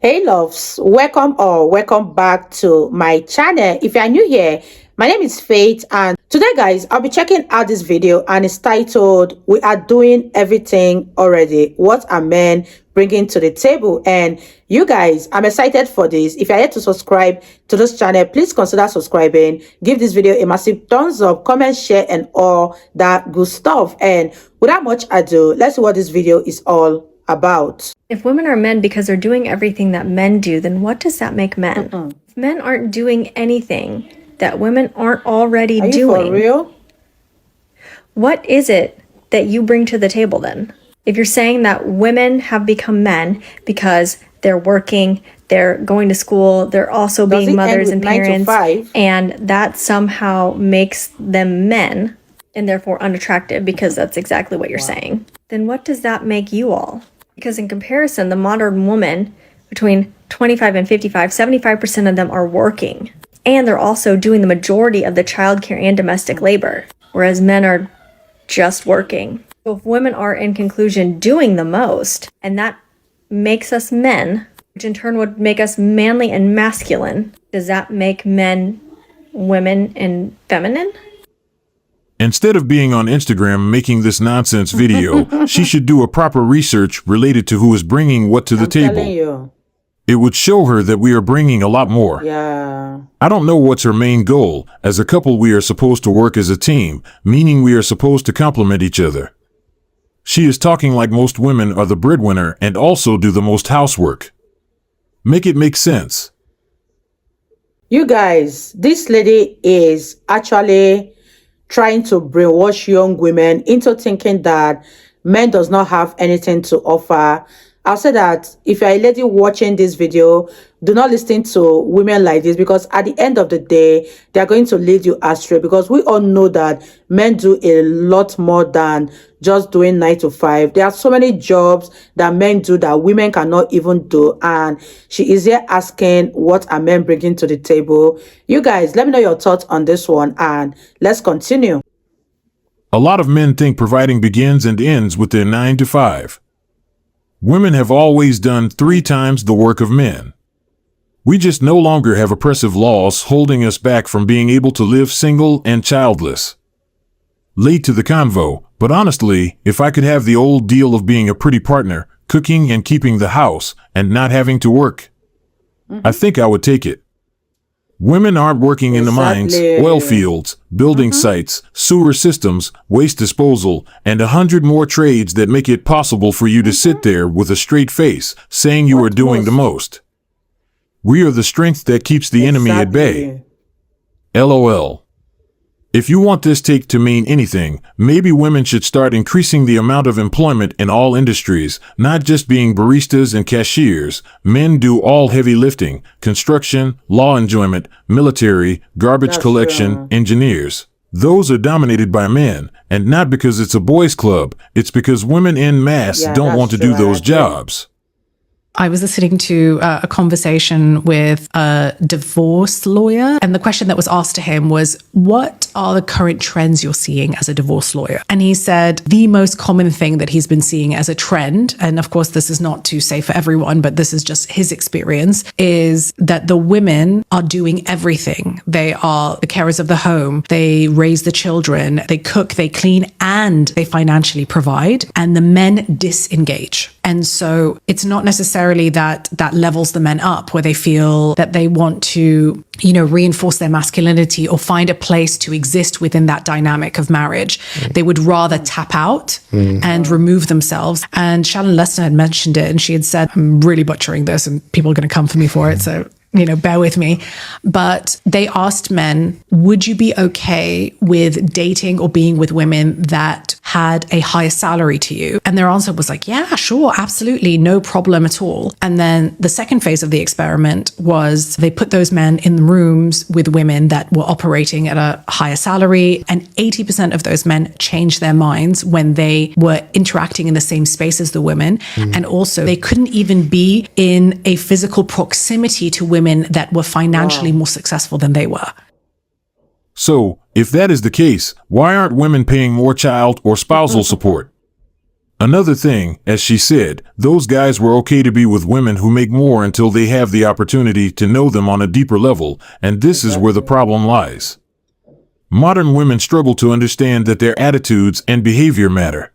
Hey loves, welcome or welcome back to my channel. If you are new here, my name is Faith, and today guys, I'll be checking out this video and it's titled "We Are Doing Everything Already. What are men bringing to the table?" And you guys, I'm excited for this. If you're yet to subscribe to this channel, please consider subscribing. Give this video a massive thumbs up, comment, share, and all that good stuff. And without much ado, let's see what this video is all about. If women are men because they're doing everything that men do, then what does that make men? If men aren't doing anything that women aren't already doing, For real? What is it that you bring to the table then? If you're saying that women have become men because they're working, they're going to school, they're also being mothers and parents, and that somehow makes them men and therefore unattractive, because that's exactly what you're saying, then what does that make you all? Because in comparison, the modern woman between 25 and 55, 75% of them are working. And they're also doing the majority of the childcare and domestic labor, whereas men are just working. So if women are, in conclusion, doing the most, and that makes us men, which in turn would make us manly and masculine, does that make men women and feminine? Instead of being on Instagram making this nonsense video, she should do a proper research related to who is bringing what to the table. It would show her that we are bringing a lot more. Yeah. I don't know what's her main goal. As a couple, we are supposed to work as a team, meaning we are supposed to complement each other. She is talking like most women are the breadwinner and also do the most housework. Make it make sense. You guys, this lady is actually trying to brainwash young women into thinking that men does not have anything to offer. I'll say that if you're a lady watching this video, do not listen to women like this, because at the end of the day, they're going to lead you astray, because we all know that men do a lot more than just doing 9 to 5. There are so many jobs that men do that women cannot even do. And she is here asking, what are men bringing to the table? You guys, let me know your thoughts on this one and let's continue. A lot of men think providing begins and ends with their 9 to 5. Women have always done 3 times the work of men. We just no longer have oppressive laws holding us back from being able to live single and childless. Late to the convo, but honestly, if I could have the old deal of being a pretty partner, cooking and keeping the house, and not having to work, I think I would take it. Women aren't working in the mines, oil fields, building sites, sewer systems, waste disposal, and 100 more trades that make it possible for you to sit there with a straight face, saying you are doing the most. We are the strength that keeps the enemy at bay. LOL. If you want this take to mean anything, maybe women should start increasing the amount of employment in all industries, not just being baristas and cashiers. Men do all heavy lifting: construction, law enjoyment, military, garbage collection, engineers. Those are dominated by men, and not because it's a boys' club. It's because women en masse don't want to do those jobs. I was listening to a conversation with a divorce lawyer, and the question that was asked to him was, what are the current trends you're seeing as a divorce lawyer? And he said the most common thing that he's been seeing as a trend, and of course this is not to say for everyone, but this is just his experience, is that the women are doing everything. They are the carers of the home, they raise the children, they cook, they clean, and they financially provide, and the men disengage. And so it's not necessarily that levels the men up, where they feel that they want to, reinforce their masculinity or find a place to exist within that dynamic of marriage. They would rather tap out and remove themselves. And Shannon Lester had mentioned it, and she had said, I'm really butchering this and people are going to come for me for it, so bear with me. But they asked men, would you be okay with dating or being with women that had a higher salary to you? And their answer was like, yeah, sure, absolutely, no problem at all. And then the second phase of the experiment was they put those men in the rooms with women that were operating at a higher salary. And 80% of those men changed their minds when they were interacting in the same space as the women. And also they couldn't even be in a physical proximity to women that were financially more successful than they were. So, if that is the case, why aren't women paying more child or spousal support? Another thing, as she said, those guys were okay to be with women who make more until they have the opportunity to know them on a deeper level, and this is where the problem lies. Modern women struggle to understand that their attitudes and behavior matter.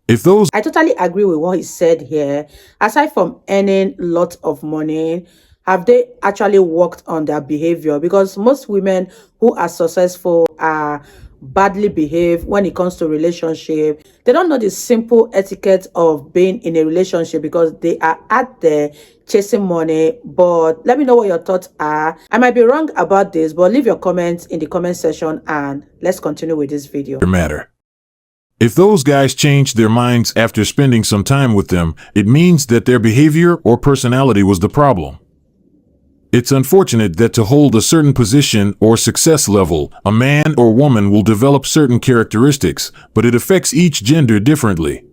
I totally agree with what he said here. Aside from earning lots of money, have they actually worked on their behavior? Because most women who are successful are badly behaved when it comes to relationship. They don't know the simple etiquette of being in a relationship because they are out there chasing money. But let me know what your thoughts are. I might be wrong about this, but leave your comments in the comment section and let's continue with this video. Matter. If those guys change their minds after spending some time with them, it means that their behavior or personality was the problem. It's unfortunate that to hold a certain position or success level, a man or woman will develop certain characteristics, but it affects each gender differently.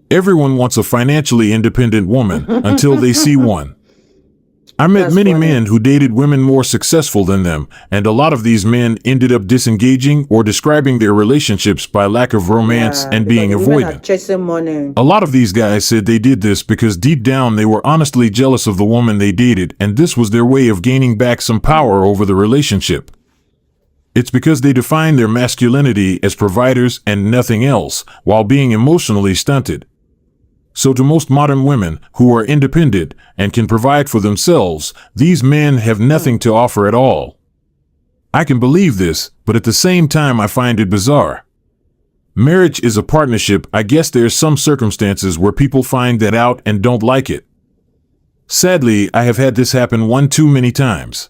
Everyone wants a financially independent woman until they see one. I met many men who dated women more successful than them, and a lot of these men ended up disengaging or describing their relationships by lack of romance and being avoidant. Chasing money. A lot of these guys said they did this because deep down they were honestly jealous of the woman they dated, and this was their way of gaining back some power over the relationship. It's because they define their masculinity as providers and nothing else, while being emotionally stunted. So to most modern women who are independent and can provide for themselves, these men have nothing to offer at all. I can believe this, but at the same time I find it bizarre. Marriage is a partnership. I guess there's some circumstances where people find that out and don't like it. Sadly, I have had this happen one too many times.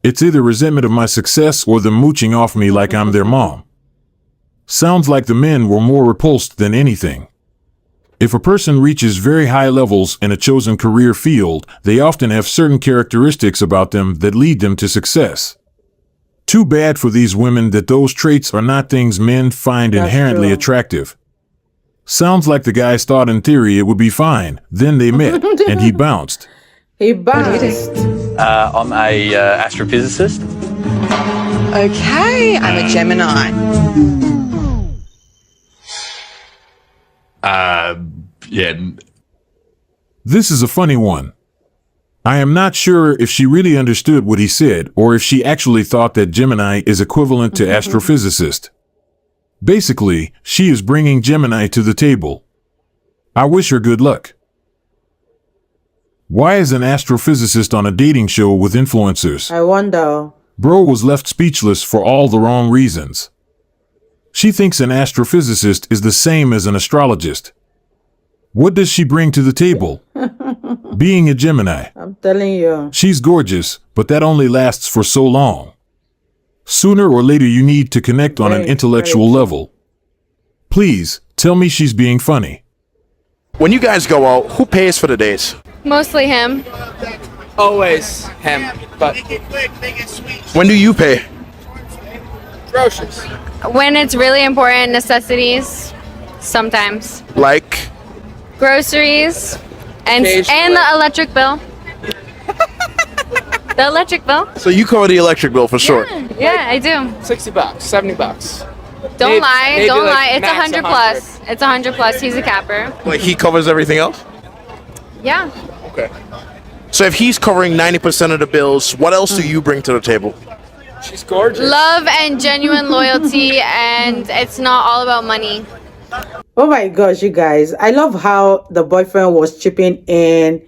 It's either resentment of my success or them mooching off me like I'm their mom. Sounds like the men were more repulsed than anything. If a person reaches very high levels in a chosen career field, they often have certain characteristics about them that lead them to success. Too bad for these women that those traits are not things men find inherently attractive. Sounds like the guys thought in theory it would be fine. Then they met, and he bounced. He bounced. I'm a astrophysicist. Okay, I'm a Gemini. Yeah. This is a funny one. I am not sure if she really understood what he said or if she actually thought that Gemini is equivalent to astrophysicist. Basically, she is bringing Gemini to the table. I wish her good luck. Why is an astrophysicist on a dating show with influencers? I wonder. Bro was left speechless for all the wrong reasons. She thinks an astrophysicist is the same as an astrologist. What does she bring to the table? Being a Gemini. I'm telling you. She's gorgeous, but that only lasts for so long. Sooner or later you need to connect on an intellectual level. Please, tell me she's being funny. When you guys go out, who pays for the dates? Mostly him. Always him, but When do you pay? groceries. When it's really important, necessities, sometimes. Like, Groceries, and Occasionally. the electric bill. The electric bill? so you cover the electric bill for sure. Yeah, I do. $60, $70. Don't Maybe- lie, maybe don't like lie. It's max 100 plus. It's 100 plus. He's a capper. Like he covers everything else? Yeah. Okay. So if he's covering 90% of the bills, what else do you bring to the table? She's gorgeous. Love and genuine loyalty, and it's not all about money. Oh my gosh, you guys. I love how the boyfriend was chipping in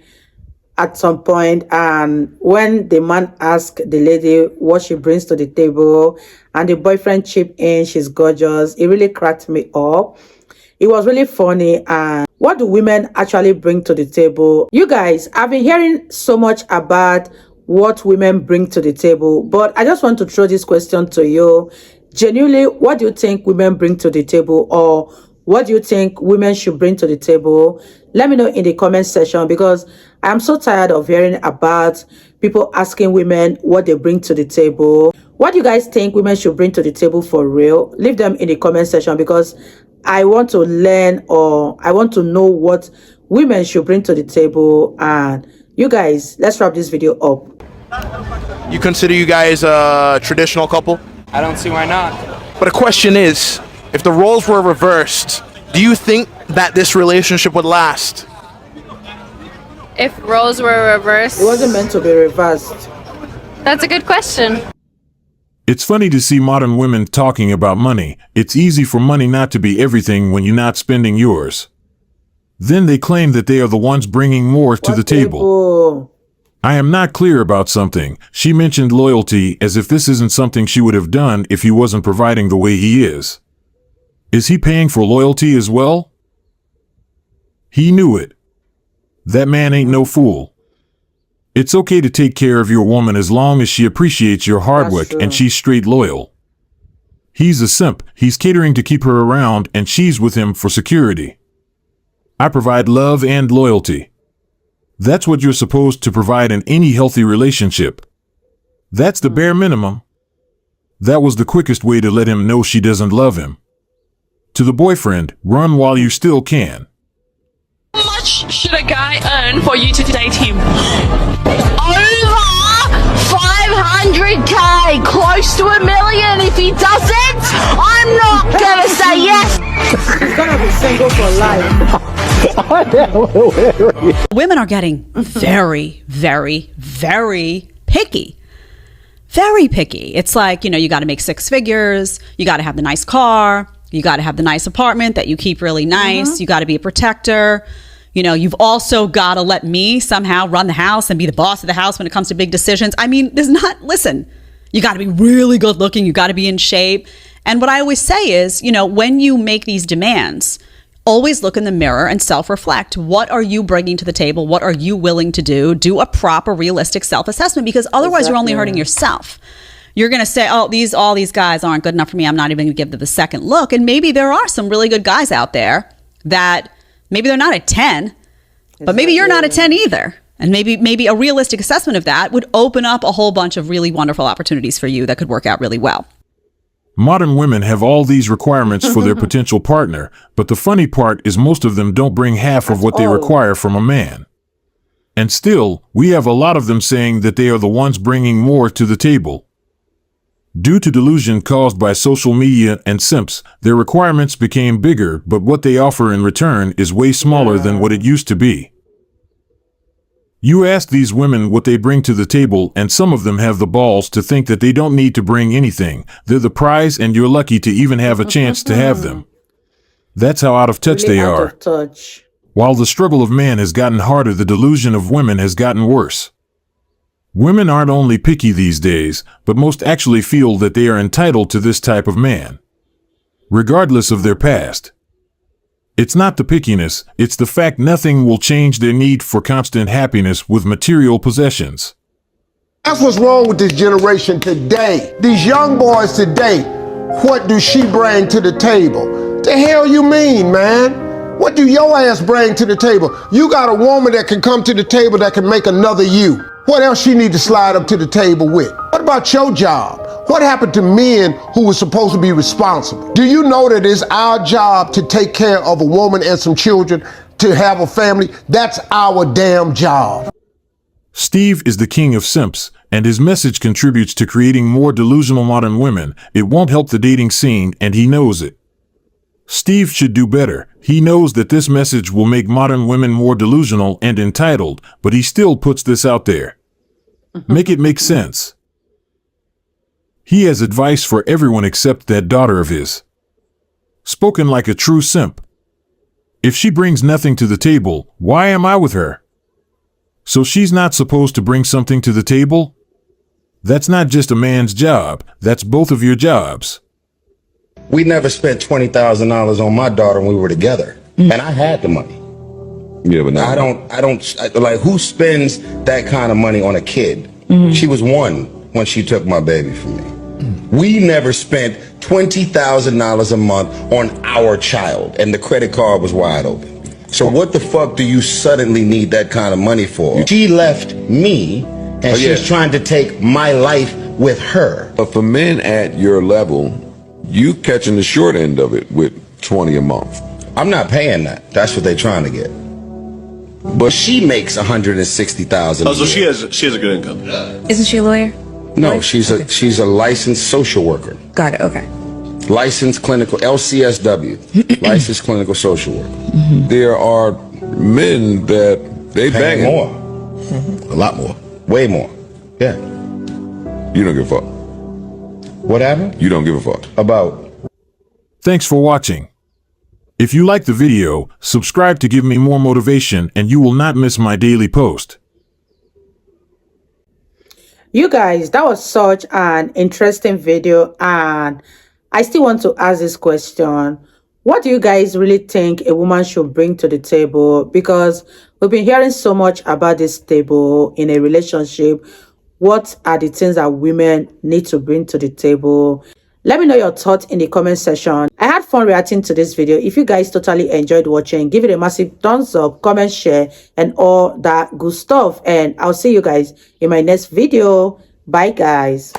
at some point, and when the man asked the lady what she brings to the table and the boyfriend chipped in, she's gorgeous, it really cracked me up. It was really funny. And what do women actually bring to the table? You guys, I've been hearing so much about what women bring to the table, but I just want to throw this question to you. Genuinely, what do you think women bring to the table, or what do you think women should bring to the table? Let me know in the comment section, because I'm so tired of hearing about people asking women what they bring to the table. What do you guys think women should bring to the table for real? Leave them in the comment section, because I want to learn, or I want to know what women should bring to the table. And you guys, let's wrap this video up. You consider you guys a traditional couple? I don't see why not. But the question is, if the roles were reversed Do you think that this relationship would last? If roles were reversed, It wasn't meant to be reversed. that's a good question. It's funny to see modern women talking about money. It's easy for money not to be everything when you're not spending yours. Then they claim that they are the ones bringing more to the table. I am not clear about something. She mentioned loyalty as if this isn't something she would have done if he wasn't providing the way he is. Is he paying for loyalty as well? He knew it. That man ain't no fool. It's okay to take care of your woman as long as she appreciates your hard work and she's straight loyal. He's a simp. He's catering to keep her around and she's with him for security. I provide love and loyalty. That's what you're supposed to provide in any healthy relationship. That's the bare minimum. That was the quickest way to let him know she doesn't love him. To the boyfriend, run while you still can. How much should a guy earn for you to date him? Over 500k, close to $1 million. If he doesn't, I'm not gonna say yes. He's gonna be single for life. Women are getting very, very, very picky. Very picky. It's like, you got to make 6 figures. You got to have the nice car. You got to have the nice apartment that you keep really nice. You got to be a protector. You've also got to let me somehow run the house and be the boss of the house when it comes to big decisions. I mean, listen, you got to be really good looking. You got to be in shape. And what I always say is, when you make these demands, always look in the mirror and self-reflect. What are you bringing to the table? What are you willing to do? Do a proper, realistic self-assessment, because otherwise you're only hurting yourself. You're going to say, all these guys aren't good enough for me. I'm not even going to give them a second look. And maybe there are some really good guys out there that maybe they're not a 10, but maybe you're not a 10 either. And maybe a realistic assessment of that would open up a whole bunch of really wonderful opportunities for you that could work out really well. Modern women have all these requirements for their potential partner, but the funny part is most of them don't bring half of what they require from a man. And still, we have a lot of them saying that they are the ones bringing more to the table. Due to delusion caused by social media and simps, their requirements became bigger, but what they offer in return is way smaller than what it used to be. You ask these women what they bring to the table, and some of them have the balls to think that they don't need to bring anything. They're the prize, and you're lucky to even have a chance to have them. That's how out of touch they are. While the struggle of man has gotten harder, the delusion of women has gotten worse. Women aren't only picky these days, but most actually feel that they are entitled to this type of man, regardless of their past. It's not the pickiness, it's the fact nothing will change their need for constant happiness with material possessions. That's what's wrong with this generation today. These young boys today, what do she bring to the table? The hell you mean, man? What do your ass bring to the table? You got a woman that can come to the table that can make another you. What else she need to slide up to the table with? What about your job? What happened to men who were supposed to be responsible? Do you know that it's our job to take care of a woman and some children, to have a family? That's our damn job. Steve is the king of simps, and his message contributes to creating more delusional modern women. It won't help the dating scene, and he knows it. Steve should do better. He knows that this message will make modern women more delusional and entitled, but he still puts this out there. Make it make sense. He has advice for everyone except that daughter of his. Spoken like a true simp. If she brings nothing to the table, why am I with her? So she's not supposed to bring something to the table? That's not just a man's job, that's both of your jobs. We never spent $20,000 on my daughter when we were together, and I had the money. Yeah, but now I don't like, who spends that kind of money on a kid? She was 1 when she took my baby from me. We never spent $20,000 a month on our child, and the credit card was wide open. So what the fuck do you suddenly need that kind of money for? She left me, and she's trying to take my life with her. But for men at your level, you catching the short end of it with $20 a month. I'm not paying that. That's what they're trying to get. But she makes $160,000. Oh, so she has a good income. Isn't she a lawyer? No, she's a licensed social worker. Got it. Okay. licensed clinical, LCSW, licensed clinical social worker. There are men that they bang more. A lot more. Way more. Yeah. You don't give a fuck. What happened? You don't give a fuck. About. Thanks for watching. If you like the video, subscribe to give me more motivation and you will not miss my daily post. You guys, that was such an interesting video, and I still want to ask this question. What do you guys really think a woman should bring to the table? Because we've been hearing so much about this table in a relationship. What are the things that women need to bring to the table? Let me know your thoughts in the comment section. I had fun reacting to this video. If you guys totally enjoyed watching, give it a massive thumbs up, comment, share, and all that good stuff. And I'll see you guys in my next video. Bye, guys.